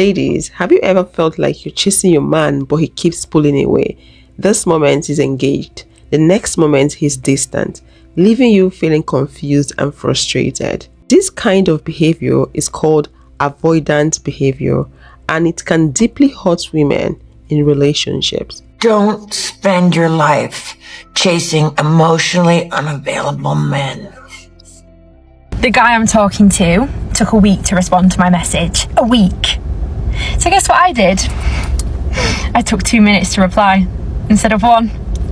Ladies, have you ever felt like you're chasing your man but he keeps pulling away? This moment he's engaged, the next moment he's distant, leaving you feeling confused and frustrated. This kind of behavior is called avoidant behavior, and it can deeply hurt women in relationships. Don't spend your life chasing emotionally unavailable men. The guy I'm talking to took a week to respond to my message. A week. So guess what I did? I took 2 minutes to reply instead of 1.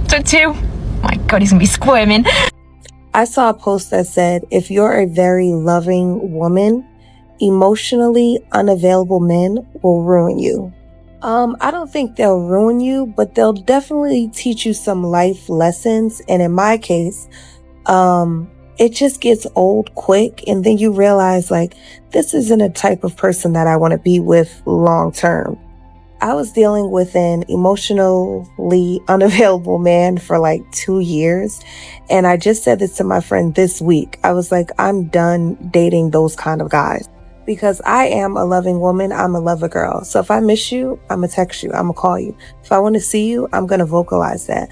Took 2. My God, he's gonna be squirming. I saw a post that said, if you're a very loving woman, emotionally unavailable men will ruin you. I don't think they'll ruin you, but they'll definitely teach you some life lessons. And in my case, it just gets old quick. And then you realize, like, this isn't a type of person that I want to be with long term. I was dealing with an emotionally unavailable man for like 2 years. And I just said this to my friend this week. I was like, I'm done dating those kind of guys. Because I am a loving woman, I'm a lover girl. So if I miss you, I'm gonna text you, I'm gonna call you. If I want to see you, I'm gonna vocalize that.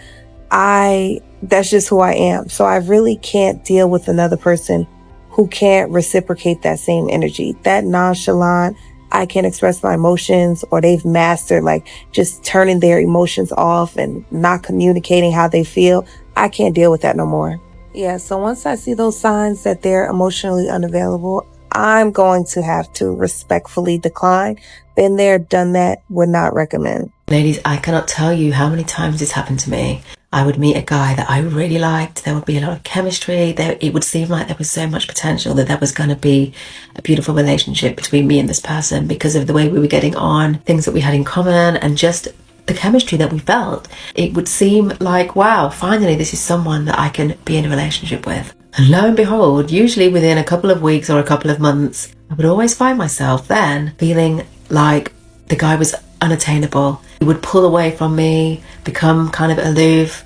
That's just who I am. So I really can't deal with another person who can't reciprocate that same energy. That nonchalant, I can't express my emotions, or they've mastered like just turning their emotions off and not communicating how they feel. I can't deal with that no more. Yeah, so once I see those signs that they're emotionally unavailable, I'm going to have to respectfully decline. Been there, done that, would not recommend. Ladies, I cannot tell you how many times this happened to me. I would meet a guy that I really liked. There would be a lot of chemistry. It would seem like there was so much potential that there was going to be a beautiful relationship between me and this person because of the way we were getting on, things that we had in common, and just the chemistry that we felt. It would seem like, wow, finally this is someone that I can be in a relationship with. And lo and behold, usually within a couple of weeks or a couple of months, I would always find myself then feeling like the guy was unattainable. He would pull away from me, become kind of aloof,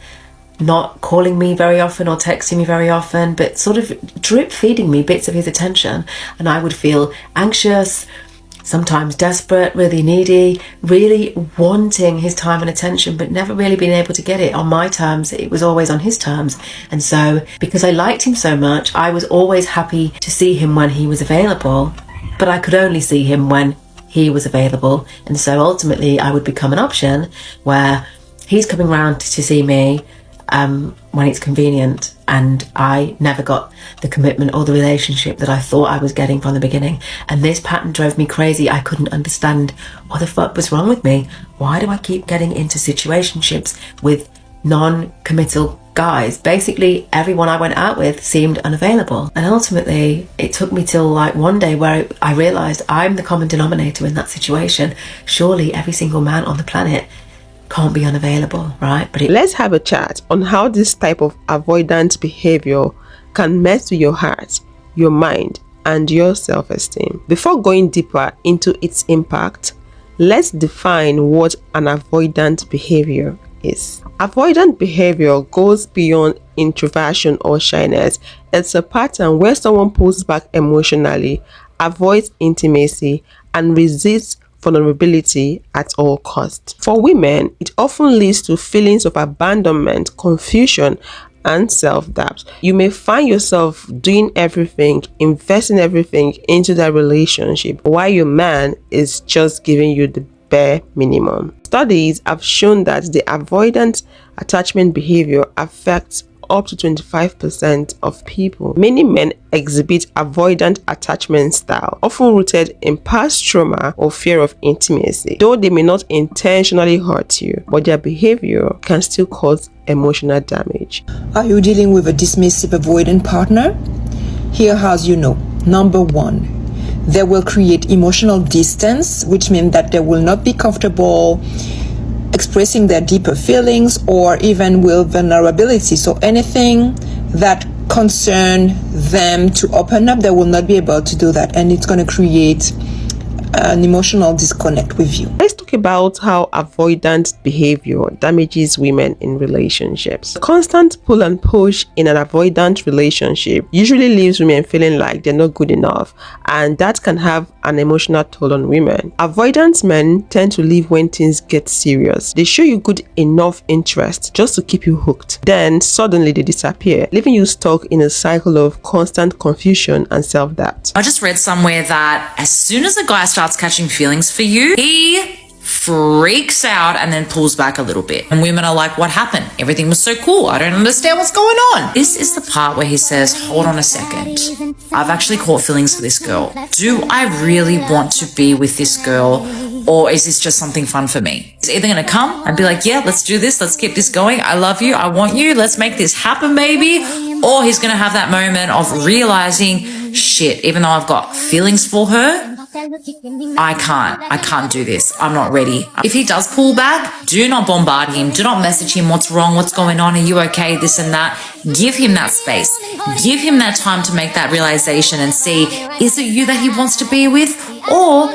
not calling me very often or texting me very often, but sort of drip feeding me bits of his attention. And I would feel anxious, sometimes desperate, really needy, really wanting his time and attention, but never really being able to get it on my terms. It was always on his terms. And so because I liked him so much, I was always happy to see him when he was available, but I could only see him when he was available. And so ultimately I would become an option where he's coming round to see me when it's convenient, and I never got the commitment or the relationship that I thought I was getting from the beginning. And this pattern drove me crazy. I couldn't understand what the fuck was wrong with me. Why do I keep getting into situationships with non-committal guys? Basically everyone I went out with seemed unavailable, and ultimately it took me till like one day where I realized I'm the common denominator in that situation. Surely every single man on the planet can't be unavailable, right? But let's have a chat on how this type of avoidant behavior can mess with your heart, your mind, and your self-esteem. Before going deeper into its impact, let's define what an avoidant behavior is. Avoidant behavior goes beyond introversion or shyness. It's a pattern where someone pulls back emotionally, avoids intimacy, and resists vulnerability at all costs. For women, it often leads to feelings of abandonment, confusion, and self-doubt. You may find yourself doing everything, investing everything into that relationship, while your man is just giving you the bare minimum. Studies have shown that the avoidant attachment behavior affects up to 25% of people. Many men exhibit avoidant attachment style, often rooted in past trauma or fear of intimacy. Though they may not intentionally hurt you, but their behavior can still cause emotional damage. Are you dealing with a dismissive avoidant partner? Here, as you know, number one, they will create emotional distance, which means that they will not be comfortable expressing their deeper feelings or even with vulnerability. So anything that concern them to open up, they will not be able to do that, and it's going to create an emotional disconnect with you. Let's talk talk about how avoidant behavior damages women in relationships. Constant pull and push in an avoidant relationship usually leaves women feeling like they're not good enough, and that can have an emotional toll on women. Avoidant men tend to leave when things get serious. They show you good enough interest just to keep you hooked. Then suddenly they disappear, leaving you stuck in a cycle of constant confusion and self-doubt. I just read somewhere that as soon as a guy starts catching feelings for you, he freaks out and then pulls back a little bit. And women are like, what happened? Everything was so cool. I don't understand what's going on. This is the part where he says, hold on a second. I've actually caught feelings for this girl. Do I really want to be with this girl? Or is this just something fun for me? He's either going to come and be like, yeah, let's do this. Let's keep this going. I love you. I want you. Let's make this happen, baby. Or he's going to have that moment of realizing, shit, even though I've got feelings for her, I can't do this. I'm not ready. If he does pull back, do not bombard him. Do not message him. What's wrong? What's going on? Are you okay? This and that. Give him that space. Give him that time to make that realization and see, is it you that he wants to be with? Or,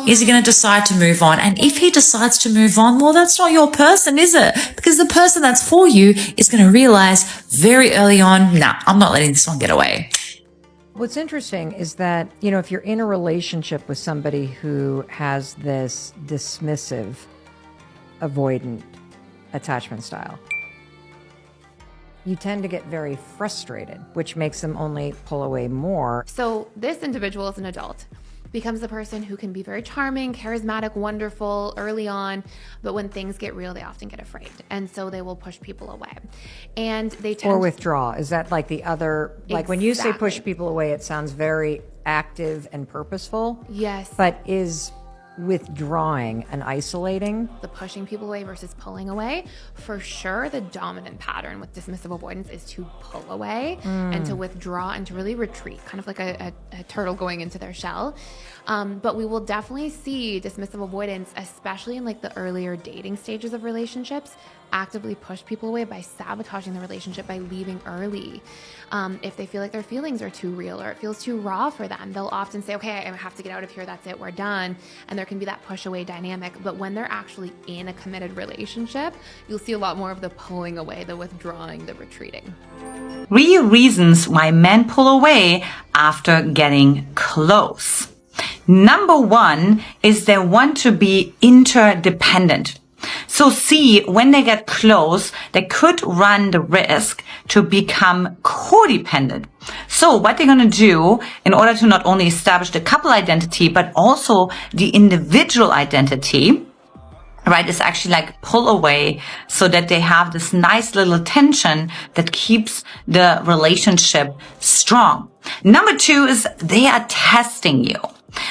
is he going to decide to move on? And if he decides to move on, well, that's not your person, is it? Because the person that's for you is going to realize very early on, nah, I'm not letting this one get away. What's interesting is that, if you're in a relationship with somebody who has this dismissive, avoidant attachment style, you tend to get very frustrated, which makes them only pull away more. So this individual is an adult, becomes the person who can be very charming, charismatic, wonderful early on, but when things get real, they often get afraid. And so they will push people away. And they tend or withdraw. Is that like the other, like when you say push people away, it sounds very active and purposeful. Yes. But is withdrawing and isolating? The pushing people away versus pulling away, for sure the dominant pattern with dismissive avoidance is to pull away and to withdraw and to really retreat, kind of like a turtle going into their shell. But we will definitely see dismissive avoidance, especially in like the earlier dating stages of relationships, actively push people away by sabotaging the relationship, by leaving early. If they feel like their feelings are too real or it feels too raw for them, they'll often say, okay, I have to get out of here. That's it. We're done. And there can be that push away dynamic. But when they're actually in a committed relationship, you'll see a lot more of the pulling away, the withdrawing, the retreating. 3 reasons why men pull away after getting close. Number 1 is they want to be interdependent. So see, when they get close, they could run the risk to become codependent. So what they're going to do in order to not only establish the couple identity, but also the individual identity, right, is actually like pull away so that they have this nice little tension that keeps the relationship strong. Number 2 is they are testing you.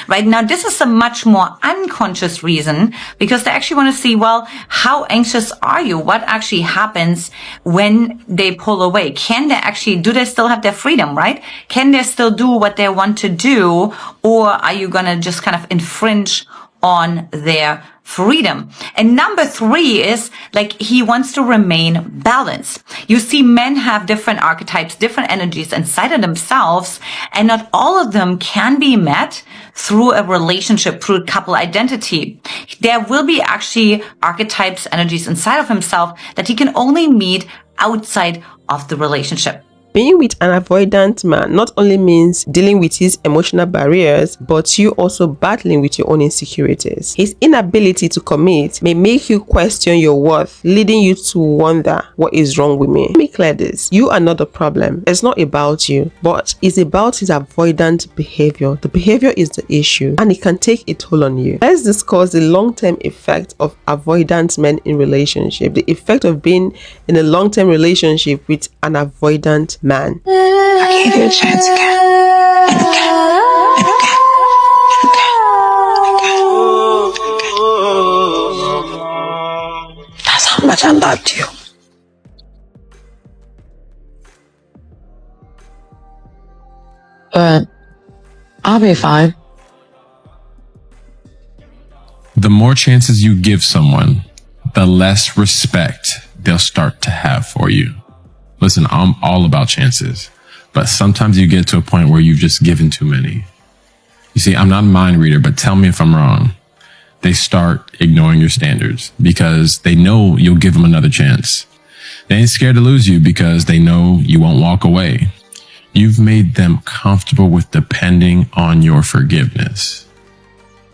Right now, this is a much more unconscious reason because they actually want to see, well, how anxious are you? What actually happens when they pull away? Do they still have their freedom, right? Can they still do what they want to do? Or are you going to just kind of infringe on their freedom? And number 3 is like he wants to remain balanced. You see, men have different archetypes, different energies inside of themselves, and not all of them can be met through a relationship, through a couple identity. There will be actually archetypes, energies inside of himself that he can only meet outside of the relationship. Being with an avoidant man not only means dealing with his emotional barriers, but you also battling with your own insecurities. His inability to commit may make you question your worth, leading you to wonder what is wrong with me. Let me clear this. You are not the problem. It's not about you, but it's about his avoidant behavior. The behavior is the issue, and it can take a toll on you. Let's discuss the long-term effect of avoidant men in relationship. The effect of being in a long-term relationship with an avoidant man. I gave you a chance again. That's how much I loved you. But I'll be fine. The more chances you give someone, the less respect they'll start to have for you. Listen, I'm all about chances, but sometimes you get to a point where you've just given too many. You see, I'm not a mind reader, but tell me if I'm wrong. they start ignoring your standards because they know you'll give them another chance. They ain't scared to lose you because they know you won't walk away. You've made them comfortable with depending on your forgiveness.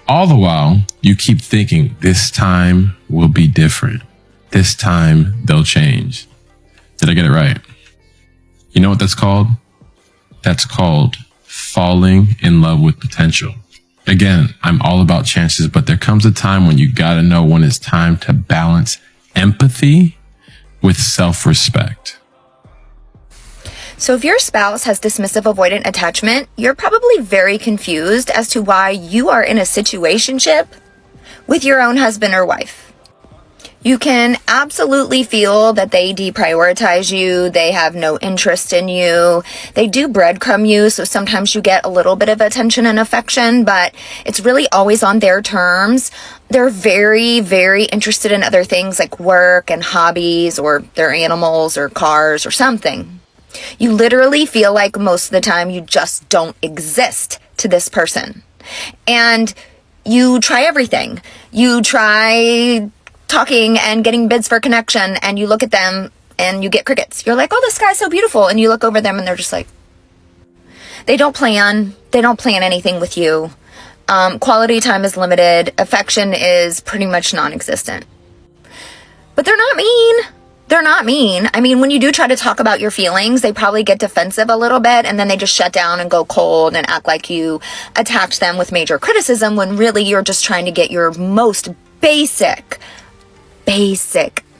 All the while, you keep thinking this time will be different. This time they'll change. Did I get it right? You know what that's called? That's called falling in love with potential. Again, I'm all about chances, but there comes a time when you gotta know when it's time to balance empathy with self-respect. So if your spouse has dismissive avoidant attachment, you're probably very confused as to why you are in a situationship with your own husband or wife. You can absolutely feel that they deprioritize you, they have no interest in you, they do breadcrumb you, so sometimes you get a little bit of attention and affection, but it's really always on their terms. They're very, very interested in other things like work and hobbies or their animals or cars or something. You literally feel like most of the time you just don't exist to this person. And you try everything. You try talking and getting bids for connection, and you look at them and you get crickets. You're like, oh, this guy's so beautiful. And you look over them and they're just like, they don't plan anything with you. Quality time is limited. Affection is pretty much non-existent. But they're not mean. They're not mean. I mean, when you do try to talk about your feelings, they probably get defensive a little bit, and then they just shut down and go cold and act like you attacked them with major criticism when really you're just trying to get your most basic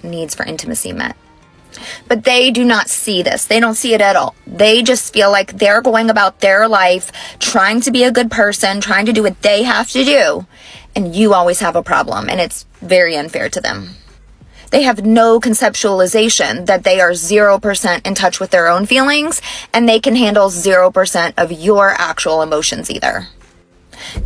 needs for intimacy met. But they do not see this. They don't see it at all. They just feel like they're going about their life, trying to be a good person, trying to do what they have to do, and you always have a problem, and it's very unfair to them. They have no conceptualization that they are 0% in touch with their own feelings, and they can handle 0% of your actual emotions either.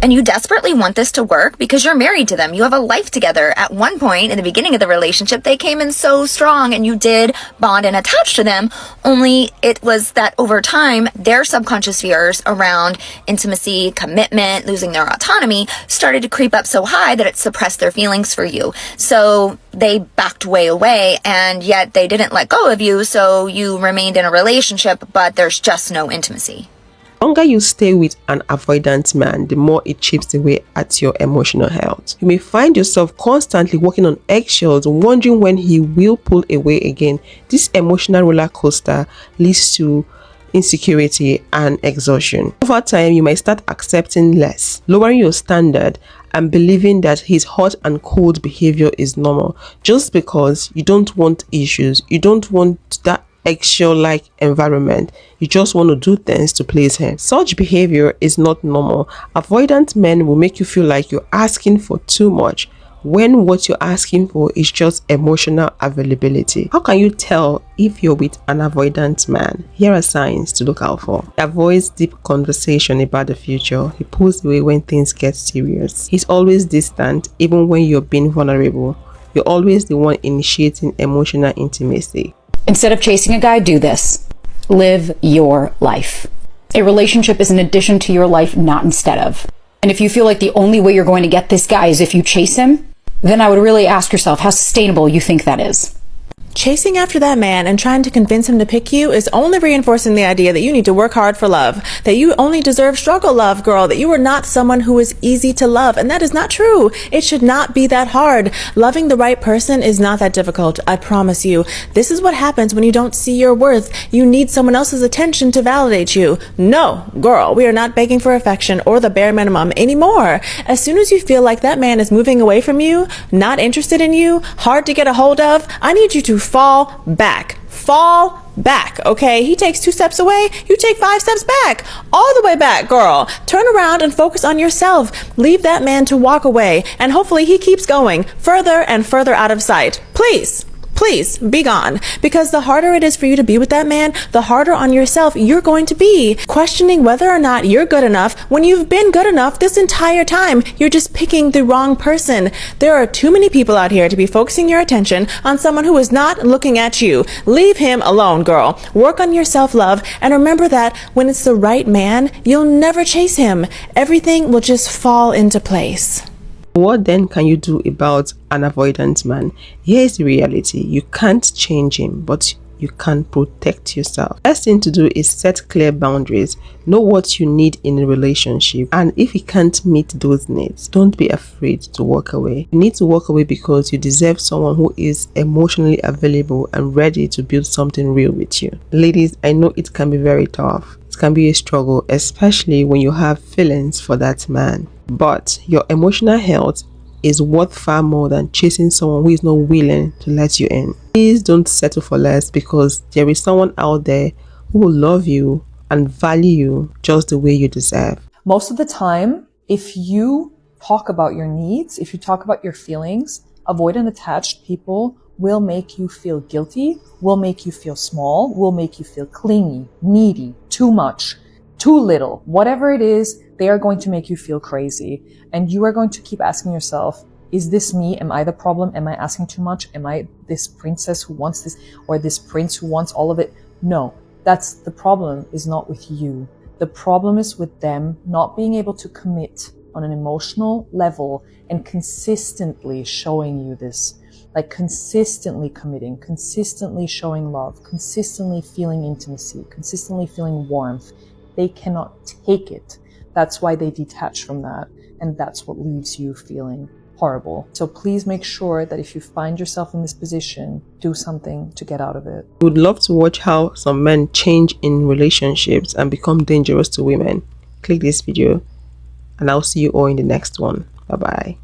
And you desperately want this to work because you're married to them. You have a life together. At one point in the beginning of the relationship, they came in so strong and you did bond and attach to them. Only it was that over time, their subconscious fears around intimacy, commitment, losing their autonomy started to creep up so high that it suppressed their feelings for you. So they backed way away, and yet they didn't let go of you. So you remained in a relationship, but there's just no intimacy. The longer you stay with an avoidant man, the more it chips away at your emotional health. You may find yourself constantly walking on eggshells, wondering when he will pull away again. This emotional roller coaster leads to insecurity and exhaustion. Over time, you might start accepting less, lowering your standard, and believing that his hot and cold behavior is normal just because you don't want issues. You don't want that eggshell-like environment. You just want to do things to please him. Such behavior is not normal. Avoidant men will make you feel like you're asking for too much when what you're asking for is just emotional availability. How can you tell if you're with an avoidant man? Here are signs to look out for. He avoids deep conversation about the future. He pulls away when things get serious. He's always distant even when you're being vulnerable. You're always the one initiating emotional intimacy. Instead of chasing a guy, do this. Live your life. A relationship is an addition to your life, not instead of. And if you feel like the only way you're going to get this guy is if you chase him, then I would really ask yourself how sustainable you think that is. Chasing after that man and trying to convince him to pick you is only reinforcing the idea that you need to work hard for love, that you only deserve struggle love, girl, that you are not someone who is easy to love. And that is not true. It should not be that hard. Loving the right person is not that difficult. I promise you. This is what happens when you don't see your worth. You need someone else's attention to validate you. No, girl, we are not begging for affection or the bare minimum anymore. As soon as you feel like that man is moving away from you, not interested in you, hard to get a hold of, I need you to fall back, okay? He takes 2 steps away, you take 5 steps back, all the way back, girl. Turn around and focus on yourself. Leave that man to walk away, and hopefully he keeps going further and further out of sight. Please be gone, because the harder it is for you to be with that man, the harder on yourself you're going to be, questioning whether or not you're good enough when you've been good enough this entire time. You're just picking the wrong person. There are too many people out here to be focusing your attention on someone who is not looking at you. Leave him alone, girl. Work on your self-love, and remember that when it's the right man, you'll never chase him. Everything will just fall into place. What then can you do about an avoidant man? Here's the reality. You can't change him, but you can protect yourself. First thing to do is set clear boundaries. Know what you need in a relationship, and if you can't meet those needs, don't be afraid to walk away. You need to walk away because you deserve someone who is emotionally available and ready to build something real with you. Ladies, I know it can be very tough. It can be a struggle, especially when you have feelings for that man. But your emotional health is worth far more than chasing someone who is not willing to let you in. Please don't settle for less, because there is someone out there who will love you and value you just the way you deserve. Most of the time, if you talk about your needs, if you talk about your feelings, avoidant attached people will make you feel guilty, will make you feel small, will make you feel clingy, needy, too much, too little. Whatever it is, they are going to make you feel crazy. And you are going to keep asking yourself, is this me? Am I the problem? Am I asking too much? Am I this princess who wants this, or this prince who wants all of it? No, that's the problem, is not with you. The problem is with them not being able to commit on an emotional level and consistently showing you this. Like consistently committing, consistently showing love, consistently feeling intimacy, consistently feeling warmth. They cannot take it. That's why they detach from that. And that's what leaves you feeling horrible. So please make sure that if you find yourself in this position, do something to get out of it. I would love to watch how some men change in relationships and become dangerous to women. Click this video and I'll see you all in the next one. Bye bye.